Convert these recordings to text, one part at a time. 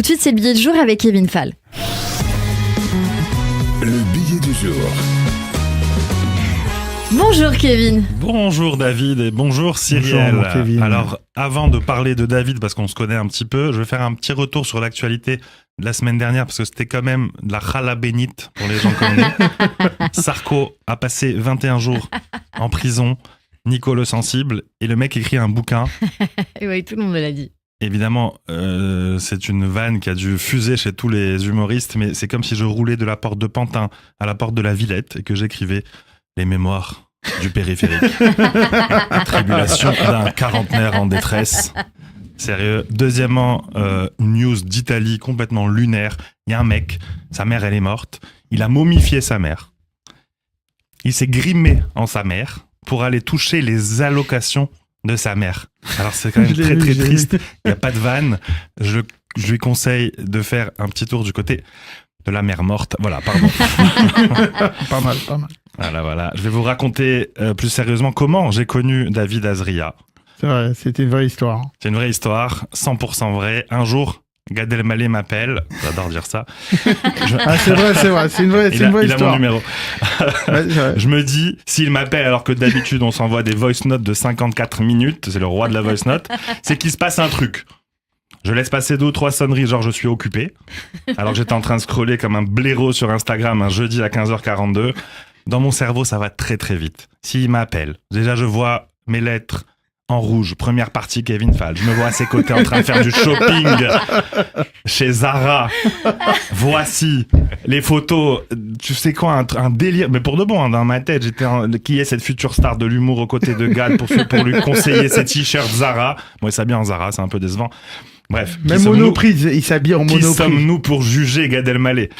Tout de suite, c'est le billet du jour avec Kevin Fall. Le billet du jour. Bonjour Kevin. Bonjour David et bonjour Cyrielle. Bonjour, Kevin. Alors, avant de parler de David, parce qu'on se connaît un petit peu, je vais faire un petit retour sur l'actualité de la semaine dernière, parce que c'était quand même de la chala bénite pour les gens comme nous. Sarko a passé 21 jours en prison, Nico le sensible, et le mec écrit un bouquin. Et oui, tout le monde me l'a dit. Évidemment, c'est une vanne qui a dû fuser chez tous les humoristes, mais c'est comme si je roulais de la porte de Pantin à la porte de la Villette et que j'écrivais les mémoires du périphérique. La tribulation d'un quarantenaire en détresse. Sérieux. Deuxièmement, une news d'Italie complètement lunaire. Il y a un mec, sa mère elle est morte, il a momifié sa mère. Il s'est grimé en sa mère pour aller toucher les allocations de sa mère. Alors c'est quand même très très triste, il n'y a pas de vanne. Je lui conseille de faire un petit tour du côté de la mère morte. Voilà, pardon. Pas mal. Voilà. Je vais vous raconter plus sérieusement comment j'ai connu David Azria. C'est vrai, c'était une vraie histoire. C'est une vraie histoire, 100% vraie. Un jour, Gad Elmaleh m'appelle, j'adore dire ça. Ah, c'est vrai, c'est une vraie Il a histoire. mon numéro. Ouais, c'est vrai. Je me dis, s'il m'appelle alors que d'habitude on s'envoie des voice notes de 54 minutes, c'est le roi de la voice note, c'est qu'il se passe un truc. Je laisse passer 2 ou 3 sonneries, genre je suis occupé, alors que j'étais en train de scroller comme un blaireau sur Instagram un jeudi à 15h42. Dans mon cerveau, ça va très très vite. S'il m'appelle, déjà je vois mes lettres en rouge, première partie Kevin Fall. Je me vois à ses côtés en train de faire du shopping chez Zara. Voici les photos. Tu sais quoi, un délire. Mais pour de bon, dans ma tête, qui est cette future star de l'humour aux côtés de Gad pour lui conseiller ses t-shirts Zara. Bon, il s'habille en Zara, c'est un peu décevant. Bref. Même Monoprix, il s'habille en Qui Monoprix. sommes-nous pour juger Gad Elmaleh ?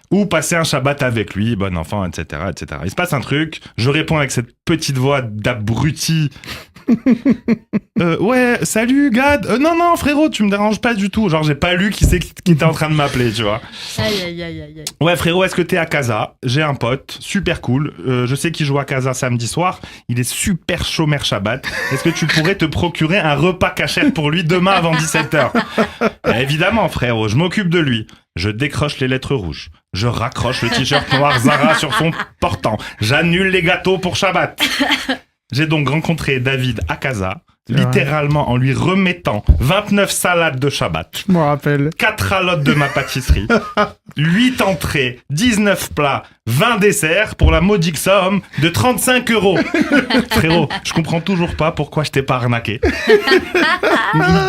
Ou passer un Shabbat avec lui, bon enfant, etc., etc. Il se passe un truc, je réponds avec cette petite voix d'abruti. Ouais, salut Gad. Non, frérot, tu me déranges pas du tout. Genre, j'ai pas lu qui était en train de m'appeler, tu vois. Aïe. Ouais, frérot, est-ce que t'es à Casa ? J'ai un pote, super cool. Je sais qu'il joue à Casa samedi soir. Il est super chômeur Shabbat. Est-ce que tu pourrais te procurer un repas cachette pour lui demain avant 17h ? Évidemment, frérot, je m'occupe de lui. Je décroche les lettres rouges. Je raccroche le t-shirt noir Zara sur son portant. J'annule les gâteaux pour Shabbat. J'ai donc rencontré David à Casa, littéralement en lui remettant 29 salades de Shabbat, Je me rappelle. 4 ralottes de ma pâtisserie, 8 entrées, 19 plats, 20 desserts pour la modique somme de 35 €. Frérot, je comprends toujours pas pourquoi je t'ai pas arnaqué.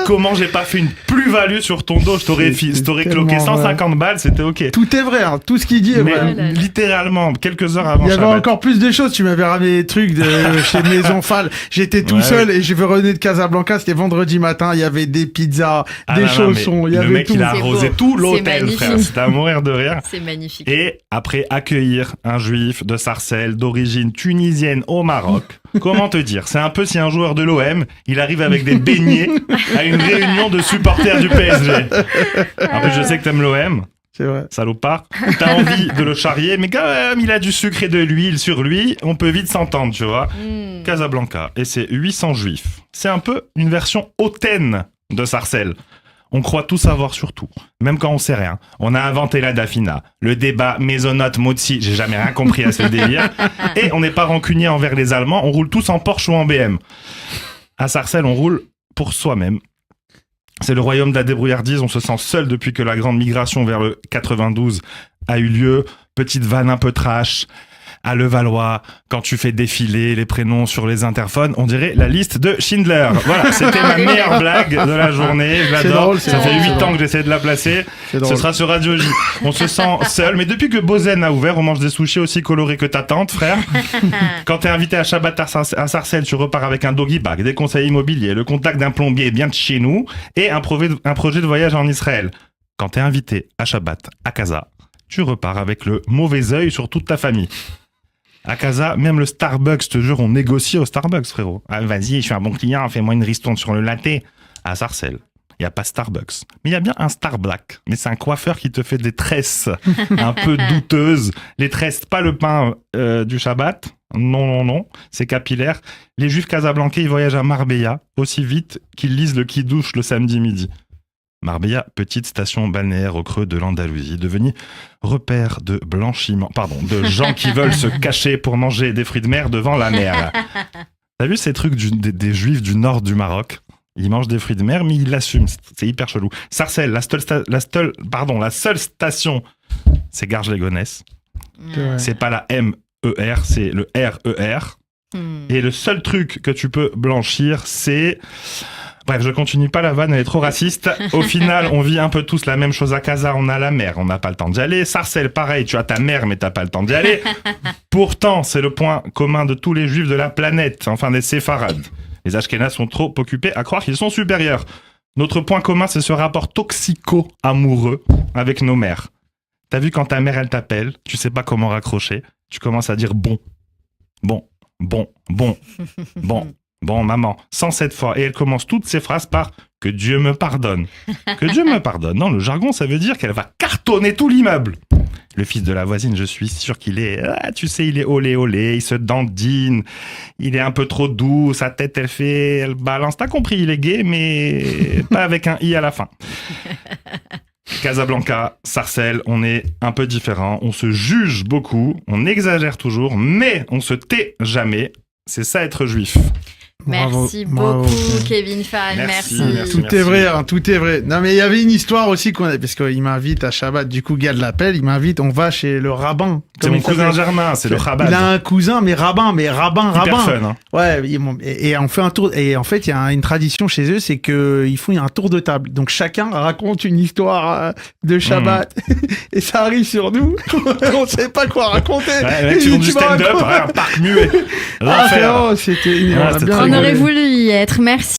Comment j'ai pas fait une plus-value sur ton dos ? Je t'aurais cloqué tellement 150 balles, c'était ok. Tout est vrai, hein. Tout ce qu'il dit est vrai. Mais littéralement, quelques heures avant Il y avait Shabbat. encore plus de choses. Tu m'avais ramené des trucs de chez Maison Fall. J'étais tout seul et je revenais de Casablanca. C'était vendredi matin. Il y avait des pizzas, des chaussons. Il y le avait mec, tout. il a C'est arrosé beau. tout C'est l'hôtel, magnifique. frère. C'était à mourir de rire. C'est magnifique. Et après accueillir un juif de Sarcelles, d'origine tunisienne au Maroc, comment te dire ? C'est un peu si un joueur de l'OM, il arrive avec des beignets à une réunion de supporters du PSG. En plus, je sais que t'aimes l'OM. C'est vrai. Salopard, t'as envie de le charrier, mais quand même, il a du sucre et de l'huile sur lui, on peut vite s'entendre, tu vois. Casablanca, et c'est 800 juifs. C'est un peu une version hautaine de Sarcelles. On croit tout savoir sur tout, même quand on sait rien. On a inventé la Dafina, le débat Maisonnote-Motzi, j'ai jamais rien compris à ce délire. Et on n'est pas rancunier envers les Allemands, on roule tous en Porsche ou en BM. À Sarcelles, on roule pour soi-même. C'est le royaume de la débrouillardise, on se sent seul depuis que la grande migration vers le 92 a eu lieu. Petite vanne un peu trash. À Levallois, quand tu fais défiler les prénoms sur les interphones, on dirait la liste de Schindler. Voilà, c'était ma meilleure blague de la journée. Je l'adore. drôle, Ça fait 8 ans que j'essaie de la placer. C'est Ce drôle. sera sur Radio J. On se sent seul. Mais depuis que Bozen a ouvert, on mange des sushis aussi colorés que ta tante, frère. Quand t'es invité à Shabbat à Sarcelles, tu repars avec un doggy bag, des conseils immobiliers, le contact d'un plombier bien de chez nous et un projet de voyage en Israël. Quand t'es invité à Shabbat à Casa, tu repars avec le mauvais œil sur toute ta famille. À Casa, même le Starbucks, je te jure, on négocie au Starbucks, frérot. Ah, vas-y, je suis un bon client, fais-moi une ristourne sur le latte. À Sarcelles, il n'y a pas Starbucks. Mais il y a bien un Star Black. Mais c'est un coiffeur qui te fait des tresses un peu douteuses. Les tresses, pas le pain du Shabbat. Non. C'est capillaire. Les juifs casablancais, ils voyagent à Marbella aussi vite qu'ils lisent le Kiddush le samedi midi. Marbella, petite station balnéaire au creux de l'Andalousie, devenue repère de blanchiment, de gens qui veulent se cacher pour manger des fruits de mer devant la mer. T'as vu ces trucs des juifs du nord du Maroc? Ils mangent des fruits de mer, mais ils l'assument. C'est hyper chelou. Sarcelles, la seule station, c'est Garges-les-Gonesse. Ouais. C'est pas la MER, c'est le RER. Et le seul truc que tu peux blanchir, c'est... Bref, je continue pas la vanne, elle est trop raciste. Au final, on vit un peu tous la même chose à Casa, on a la mer, on n'a pas le temps d'y aller. Sarcelles, pareil, tu as ta mère, mais t'as pas le temps d'y aller. Pourtant, c'est le point commun de tous les juifs de la planète, enfin des séfarades. Les Ashkénazes sont trop occupés à croire qu'ils sont supérieurs. Notre point commun, c'est ce rapport toxico-amoureux avec nos mères. T'as vu quand ta mère, elle t'appelle, tu sais pas comment raccrocher, tu commences à dire bon, maman, 107 fois. Et elle commence toutes ses phrases par « que Dieu me pardonne ». Que Dieu me pardonne. Non, le jargon, ça veut dire qu'elle va cartonner tout l'immeuble. Le fils de la voisine, je suis sûr qu'il est... il est olé, il se dandine, il est un peu trop doux, sa tête, elle balance. T'as compris, il est gay, mais pas avec un « i » à la fin. Casablanca, Sarcelles, on est un peu différents, on se juge beaucoup, on exagère toujours, mais on se tait jamais. C'est ça être juif. Merci Bravo, beaucoup, Kevin Fall. Merci. Tout est vrai, hein, tout est vrai. Non, mais il y avait une histoire aussi parce qu'il m'invite à Shabbat. Du coup, Gad l'appelle, il m'invite, on va chez le rabbin. C'est mon cousin Germain, c'est le rabbin. Il a un cousin, mais rabbin. Hyper fun, hein. Ouais, et on fait un tour. Et en fait, il y a une tradition chez eux, c'est qu'ils font un tour de table. Donc chacun raconte une histoire de Shabbat. Et ça arrive sur nous. On sait pas quoi raconter. Ouais, les mecs, ils font du stand-up, un parc muet. L'enfer. C'était Ouais, c'était On aurait voulu y être. Merci.